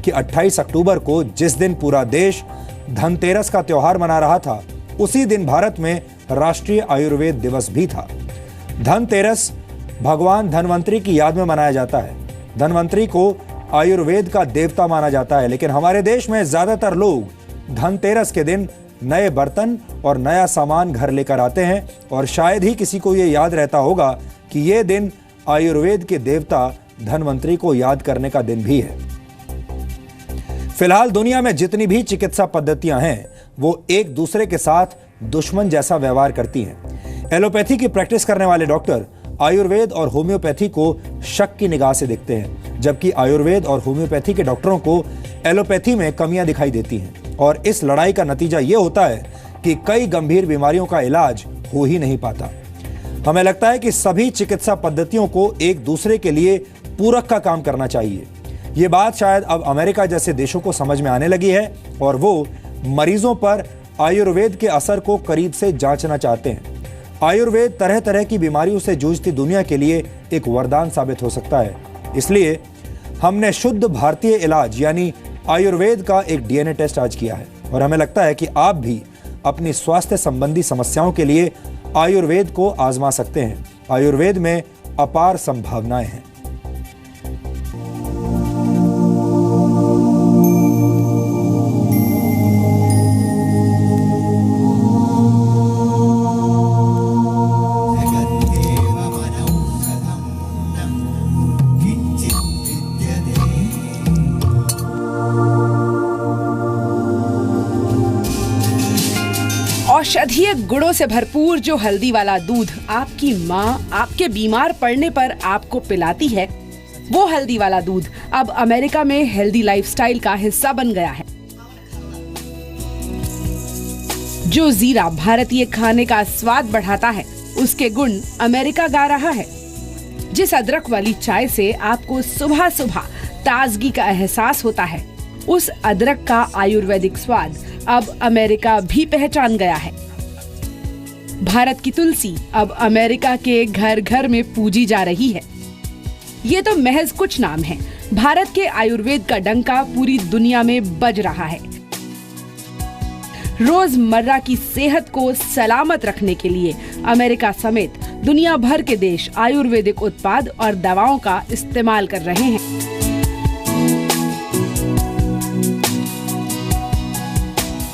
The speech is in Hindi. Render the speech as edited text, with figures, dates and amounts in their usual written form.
कि 28 अक्टूबर को जिस दिन पूरा देश धनतेरस का त्योहार मना रहा था, उसी दिन भारत में राष्ट्रीय आयुर्वेद दिवस भी था। धनतेरस भगवान धनवंतरी की याद में मनाया जाता है। धनवंतरी को आयुर्वेद का देवता माना जाता है, लेकिन हमारे देश में ज्यादातर लोग धनतेरस के दिन नए बर्तन और नया सामान घर लेकर आते हैं और शायद ही किसी को यह याद रहता होगा कि यह दिन आयुर्वेद के देवता धनवंतरी को याद करने का दिन भी है। फिलहाल दुनिया में जितनी भी चिकित्सा पद्धतियां हैं, वो एक दूसरे के साथ दुश्मन जैसा व्यवहार करती हैं। एलोपैथी की प्रैक्टिस करने वाले डॉक्टर आयुर्वेद और होम्योपैथी को शक की निगाह से देखते हैं, जबकि आयुर्वेद और होम्योपैथी के डॉक्टरों को एलोपैथी में कमियां दिखाई देती हैं। और इस लड़ाई का नतीजा ये होता है कि कई गंभीर बीमारियों का इलाज हो ही नहीं पाता। हमें लगता है कि सभी चिकित्सा पद्धतियों को एक दूसरे के लिए पूरक का काम करना चाहिए। ये बात शायद अब अमेरिका जैसे देशों को समझ में आने लगी है और वो मरीजों पर आयुर्वेद के असर को करीब से जांचना चाहते हैं। आयुर्वेद तरह तरह की बीमारियों से जूझती दुनिया के लिए एक वरदान साबित हो सकता है। इसलिए हमने शुद्ध भारतीय इलाज यानी आयुर्वेद का एक डीएनए टेस्ट आज किया है और हमें लगता है कि आप भी अपनी स्वास्थ्य संबंधी समस्याओं के लिए आयुर्वेद को आजमा सकते हैं। आयुर्वेद में अपार संभावनाएं हैं। औषधीय गुणों से भरपूर जो हल्दी वाला दूध आपकी माँ आपके बीमार पड़ने पर आपको पिलाती है, वो हल्दी वाला दूध अब अमेरिका में हेल्दी लाइफस्टाइल का हिस्सा बन गया है। जो जीरा भारतीय खाने का स्वाद बढ़ाता है, उसके गुण अमेरिका गा रहा है। जिस अदरक वाली चाय से आपको सुबह सुबह ताजगी का एहसास होता है, उस अदरक का आयुर्वेदिक स्वाद अब अमेरिका भी पहचान गया है। भारत की तुलसी अब अमेरिका के घर घर में पूजी जा रही है। ये तो महज कुछ नाम हैं। भारत के आयुर्वेद का डंका पूरी दुनिया में बज रहा है। रोजमर्रा की सेहत को सलामत रखने के लिए अमेरिका समेत दुनिया भर के देश आयुर्वेदिक उत्पाद और दवाओं का इस्तेमाल कर रहे हैं।